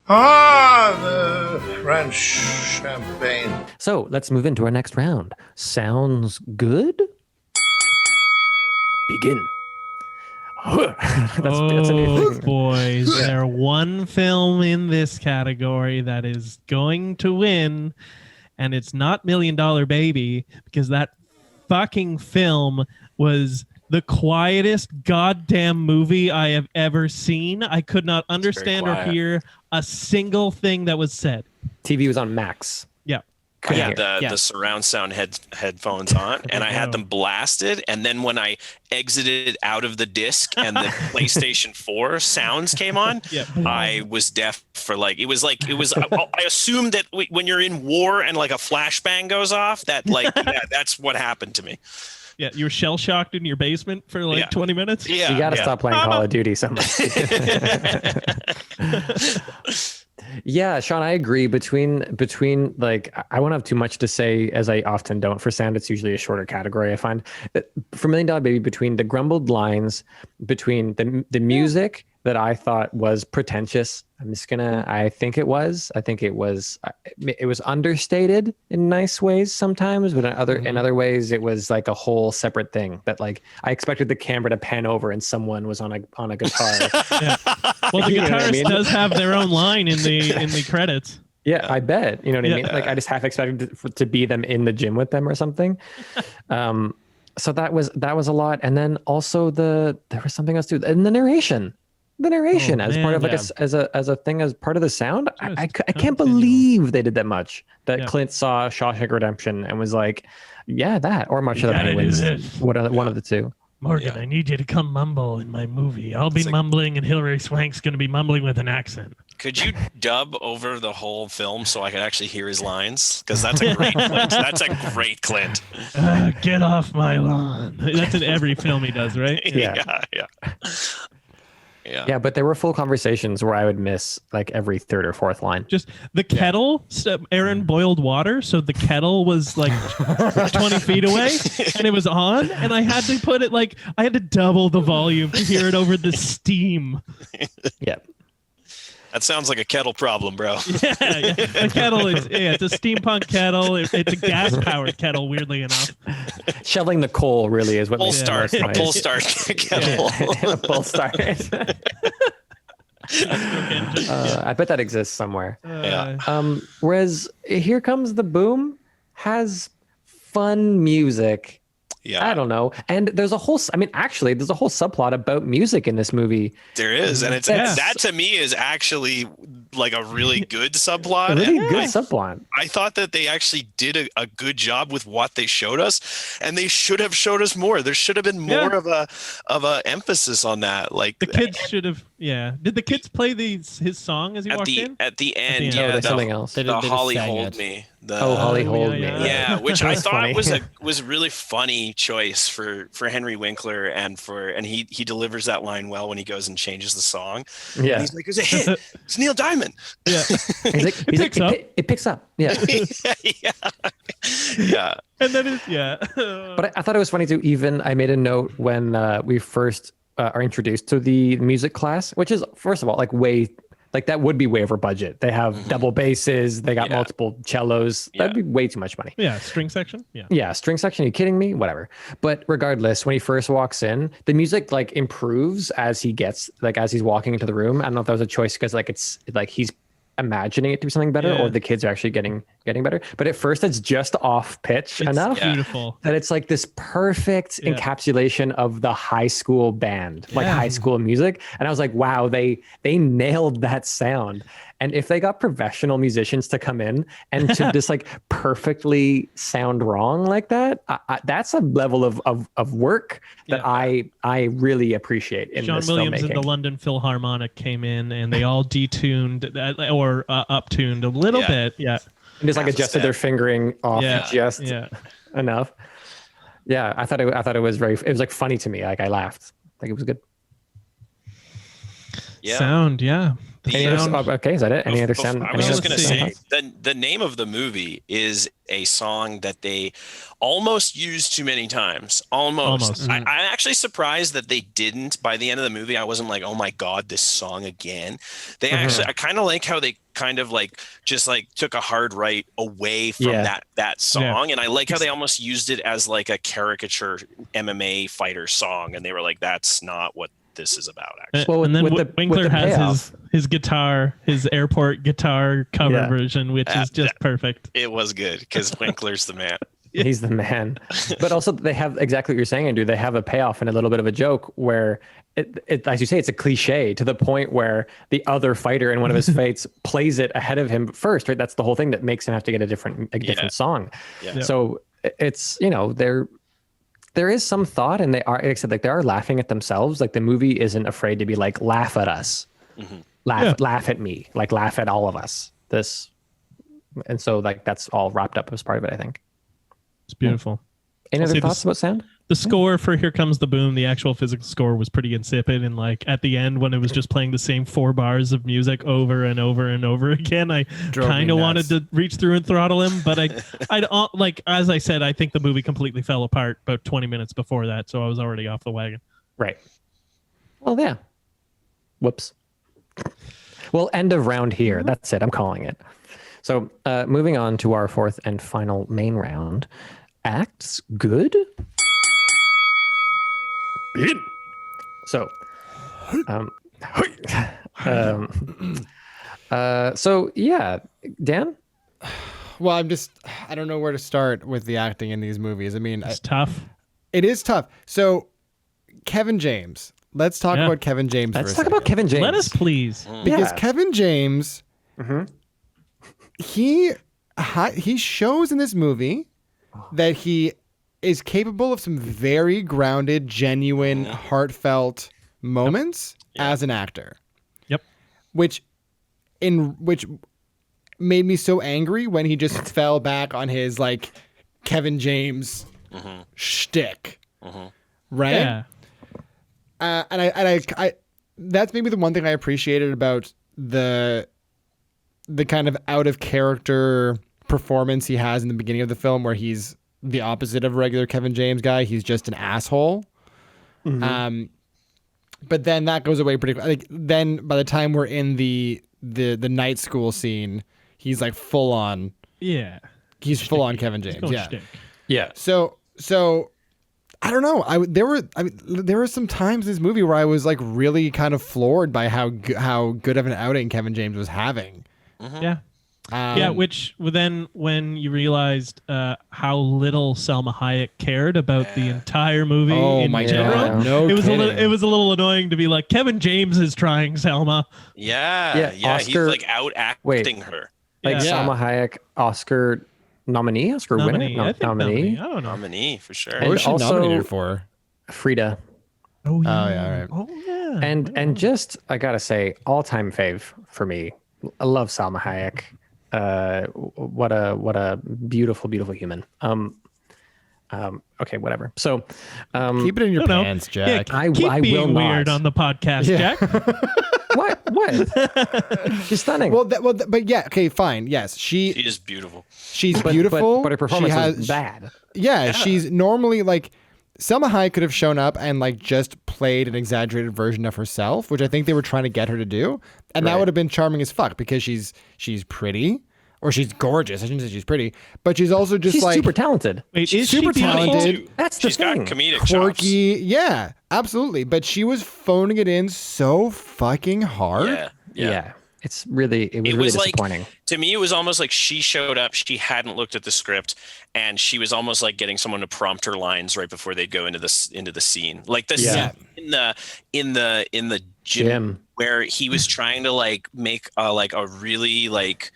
Ah, the French champagne. So let's move into our next round. Sounds good? Begin. That's a new thing. Boy, is there one film in this category that is going to win, and it's not Million Dollar Baby, because that fucking film was the quietest goddamn movie I have ever seen. I could not understand or hear a single thing that was said. TV was on max. Yeah. I had the surround sound headphones on, and I had them blasted. And then when I exited out of the disc and the PlayStation 4 sounds came on, I was deaf for I assumed that when you're in war and like a flashbang goes off, that that's what happened to me. Yeah, you were shell shocked in your basement for 20 minutes. Yeah, you gotta stop playing Call of Duty so much. Yeah, Sean, I agree. Between like, I won't have too much to say, as I often don't for sound. It's usually a shorter category. I find for Million Dollar Baby, between the grumbled lines, between the music that I thought was pretentious. I think it was understated in nice ways sometimes, but in other ways it was like a whole separate thing that, like, I expected the camera to pan over and someone was on a guitar. Well, the guitarist does have their own line in the credits. Yeah, I bet. You know what I mean? Like, I just half expected to be them in the gym with them or something. So that was a lot. And then also there was something else too. And the narration as part of as a thing, as part of the sound. I can't believe they did that much. That Clint saw Shawshank Redemption and was like, yeah, that, or March of the Penguins. One of the two. Morgan, I need you to come mumble in my movie. I'll be mumbling, and Hilary Swank's going to be mumbling with an accent. Could you dub over the whole film so I could actually hear his lines? Because that's a great Clint. That's a great Clint. Get off my lawn. That's in every film he does, right? Yeah, but there were full conversations where I would miss like every third or fourth line. Just the kettle, Aaron boiled water, so the kettle was like 20 feet away, and it was on, and I had to put it I had to double the volume to hear it over the steam. Yeah. That sounds like a kettle problem, bro. Yeah. The kettle is, it's a steampunk kettle. It's a gas-powered kettle, weirdly enough. Shoveling the coal really is what pull start. A pull start kettle. A pull start. I bet that exists somewhere. Whereas Here Comes the Boom has fun music. Yeah. I don't know. And there's a whole subplot about music in this movie. There is. And that to me is actually like a really good subplot. A really good subplot. I thought that they actually did a good job with what they showed us, and they should have showed us more. There should have been more of a emphasis on that. Like, the kids should have. Yeah. Did the kids play his song as he walked in? At the end, yeah. Something else. The Holly Hold Me. Holly Hold Me. Yeah, which I thought was a really funny choice for Henry Winkler, and he delivers that line well when he goes and changes the song. Yeah. And he's like, it's a hit. It's Neil Diamond. Yeah. It picks up. Yeah. Yeah. And then But I thought it was funny too. Even I made a note when we first are introduced to the music class, which is, first of all, that would be way over budget. They have double basses. They got multiple cellos. That'd be way too much money. Yeah, string section. Yeah, string section. Are you kidding me? Whatever. But regardless, when he first walks in, the music improves as he's walking into the room. I don't know if that was a choice because it's he's imagining it to be something better, or the kids are actually getting better. But at first, it's just off pitch enough beautiful that it's like this perfect encapsulation of the high school band, high school music. And I was like, wow, they nailed that sound. And if they got professional musicians to come in and to just perfectly sound wrong like that, that's a level of work that I really appreciate in John this Williams filmmaking. and the London Philharmonic came in and they all detuned or uptuned a little bit. Yeah. And just adjusted their fingering off just enough. Yeah, I thought it was funny to me. I laughed. It was good. Yeah. Sound, Okay, is that it? Any other sound? I was just going to say thoughts? the name of the movie is a song that they almost used too many times. Almost. I'm actually surprised that they didn't. By the end of the movie, I wasn't like, oh my God, this song again. They actually, I kind of like how they kind of like just like took a hard right away from that song. And I like how they almost used it as like a caricature MMA fighter song. And they were like, that's not what this is about, actually. Well, and then Winkler has his guitar, his airport guitar cover version, which is just perfect. It was good because Winkler's the man. He's the man. But also they have exactly what you're saying, Andrew. They have a payoff and a little bit of a joke where it as you say, it's a cliche to the point where the other fighter in one of his fights plays it ahead of him first, right? That's the whole thing that makes him have to get a different song. Yeah. So it's, there is some thought, and they are, except like they are laughing at themselves. Like the movie isn't afraid to be like, laugh at us, laugh at me, like laugh at all of us. And so like that's all wrapped up as part of it, I think. It's beautiful. Any other thoughts about sound? The score for Here Comes the Boom, the actual physical score was pretty insipid, and like at the end when it was just playing the same 4 bars of music over and over and over again, I kind of wanted to reach through and throttle him, but I like, as I said, I think the movie completely fell apart about 20 minutes before that, so I was already off the wagon. Right. Well, yeah. Whoops. Well, end of round here. That's it. I'm calling it. So moving on to our 4th and final main round. Acts good? So, so yeah, Dan? Well, I don't know where to start with the acting in these movies. I mean, it's tough. It is tough. So, Kevin James. Let's talk about Kevin James. Let's talk about Kevin James. Let us please. Because Kevin James, he shows in this movie that he is capable of some very grounded, genuine, heartfelt moments as an actor. Yep. Which made me so angry when he just fell back on his like Kevin James shtick. Right? Yeah. And I that's maybe the one thing I appreciated about the kind of out of character performance he has in the beginning of the film, where he's the opposite of a regular Kevin James guy. He's just an asshole. But then that goes away pretty quick. Like then by the time we're in the night school scene, he's like full on. Yeah. He's full on Kevin James. Yeah. Shtick. Yeah. So I don't know. There were some times in this movie where I was like really kind of floored by how good of an outing Kevin James was having. Yeah. Which then when you realized how little Salma Hayek cared about the entire movie in general, no, it was a little annoying to be like, Kevin James is trying Salma. Yeah. He's like out acting her. Like Salma Hayek, Oscar nominee, Oscar winner, nominee. I don't know. Nominee for sure. What was she nominated for? Frida. Oh yeah. Oh yeah. Right. Oh yeah. And just I gotta say, all-time fave for me. I love Salma Hayek. What a beautiful human. Okay, whatever. So keep it in your pants, Jack. Yeah, keep being weird on the podcast, Jack. What? She's stunning. But yeah, okay, fine. Yes, she is beautiful. She's beautiful. But her performance is bad. Yeah, she's normally like Selma Hayek could have shown up and like just played an exaggerated version of herself, which I think they were trying to get her to do, and that would have been charming as fuck because she's pretty. Or she's gorgeous. I shouldn't say she's pretty, but she's also just she's super talented. Wait, she's super talented. That's the thing. Got comedic quirky. chops. Yeah, absolutely. But she was phoning it in so fucking hard. Yeah. It was really disappointing. Like, to me, it was almost like she showed up. She hadn't looked at the script, and she was almost like getting someone to prompt her lines right before they'd go into the scene. Like the scene in the gym where he was trying to like make a really like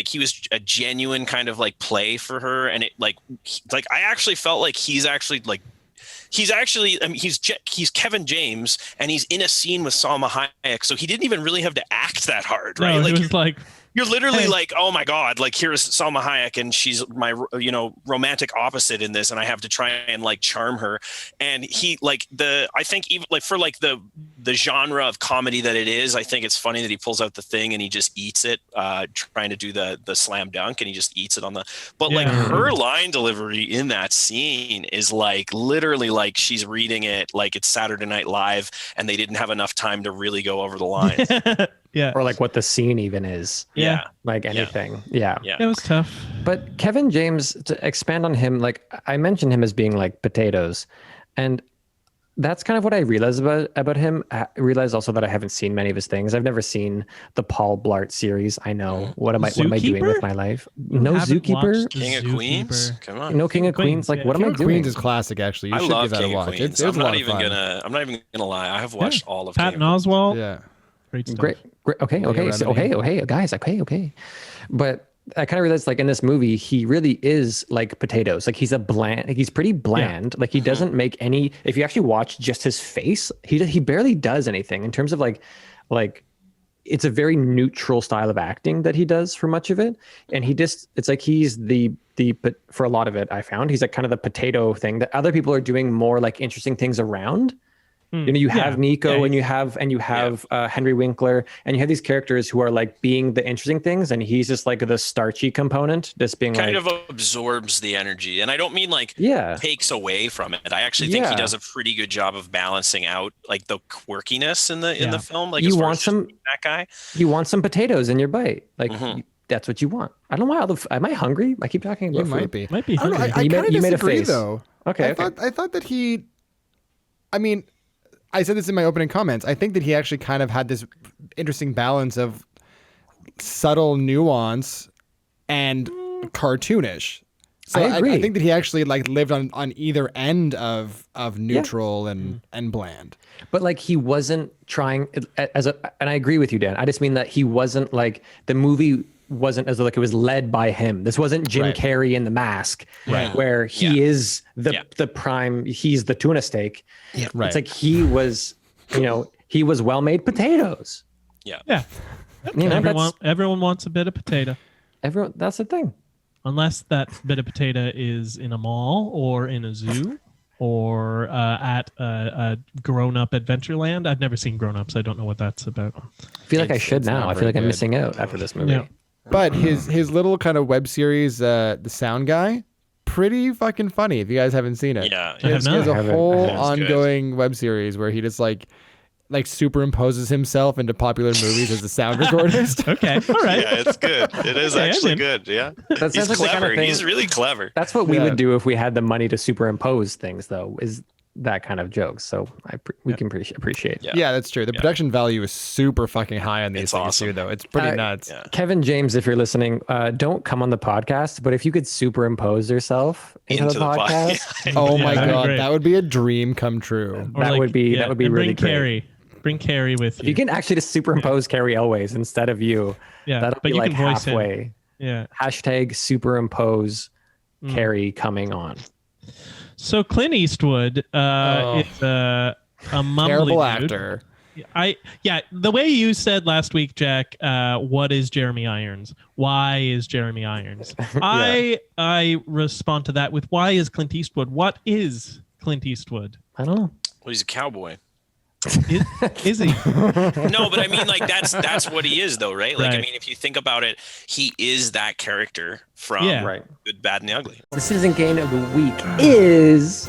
he was a genuine kind of like play for her, and it like I actually felt like he's actually I mean, he's Kevin James, and he's in a scene with Salma Hayek, so he didn't even really have to act that hard, right? No, like he was like You're literally like, oh my God, like here's Salma Hayek and she's my, romantic opposite in this. And I have to try and like charm her. And he like I think even like for like the genre of comedy that it is, I think it's funny that he pulls out the thing and he just eats it, trying to do the slam dunk and he just eats it but like her line delivery in that scene is like literally like she's reading it like it's Saturday Night Live and they didn't have enough time to really go over the lines. Yeah. Or like what the scene even is. Yeah. Like anything. Yeah. It was tough. But Kevin James, to expand on him, like I mentioned him as being like potatoes. And that's kind of what I realized about him. I realized also that I haven't seen many of his things. I've never seen the Paul Blart series. I know. What am I doing with my life? No Zookeeper? King of Queens? Come on. No King of Queens. Like, what am I doing? Queens is classic, actually. You should give that a watch. It's I'm not even gonna lie. I have watched all of Patton Oswalt. Yeah. Great stuff. Great. Okay. So, okay, guys. Okay. But I kind of realized, like in this movie, he really is like potatoes. Like he's pretty bland. Like he doesn't make any. If you actually watch just his face, he barely does anything in terms of like it's a very neutral style of acting that he does for much of it. And it's like he's but for a lot of it, I found he's like kind of the potato thing that other people are doing more like interesting things around. You have Nico and you have Henry Winkler and you have these characters who are like being the interesting things and he's just like the starchy component, just being kind of absorbs the energy. And I don't mean like takes away from it. I actually think he does a pretty good job of balancing out like the quirkiness in the film. Like you want that guy. You want some potatoes in your bite. Like that's what you want. I don't know why am I hungry? I keep talking about food. Might be hungry. I kind of disagree face. though. Okay. I thought that I said this in my opening comments. I think that he actually kind of had this interesting balance of subtle nuance and cartoonish. So I agree. I think that he actually like lived on either end of neutral and bland. But like he wasn't trying and I agree with you, Dan. I just mean that he wasn't like the movie wasn't as though like it was led by him. This wasn't Jim Carrey in The Mask, where he is the prime. He's the tuna steak. Yeah, right. It's like he was, he was well-made potatoes. Yeah. Everyone wants a bit of potato. That's the thing. Unless that bit of potato is in a mall or in a zoo or at a grown-up Adventureland. I've never seen Grown Ups. I don't know what that's about. I feel like I should now. I feel like I'm missing out after this movie. Yeah. But his little kind of web series, The Sound Guy, pretty fucking funny if you guys haven't seen it. Yeah. He has a whole ongoing web series where he just like superimposes himself into popular movies as a sound recordist. Okay. All right. Yeah, it's good. It is actually good. Yeah. That He's sounds like clever. the kind of thing, He's really clever. That's what we would do if we had the money to superimpose things, though, is that kind of jokes. So we can appreciate. Yeah, that's true. The production value is super fucking high on these things too, though. It's pretty nuts. Yeah. Kevin James, if you're listening, don't come on the podcast, but if you could superimpose yourself into the podcast, oh my god, that would be a dream come true. That would be really great. Bring Carrie with you. You can actually just superimpose Carrie Elways instead of you. Yeah, that'll be like halfway. Yeah. # superimpose Carrie coming on. So Clint Eastwood is a mumbly terrible dude. actor. The way you said last week, Jack, what is Jeremy Irons? Why is Jeremy Irons? I respond to that with why is Clint Eastwood? What is Clint Eastwood? I don't know. Well, he's a cowboy. Is he? No, but I mean, like that's what he is, though, right? Like, Right. I mean, if you think about it, he is that character from Good, Bad, and the Ugly. The Citizen Kane of the week is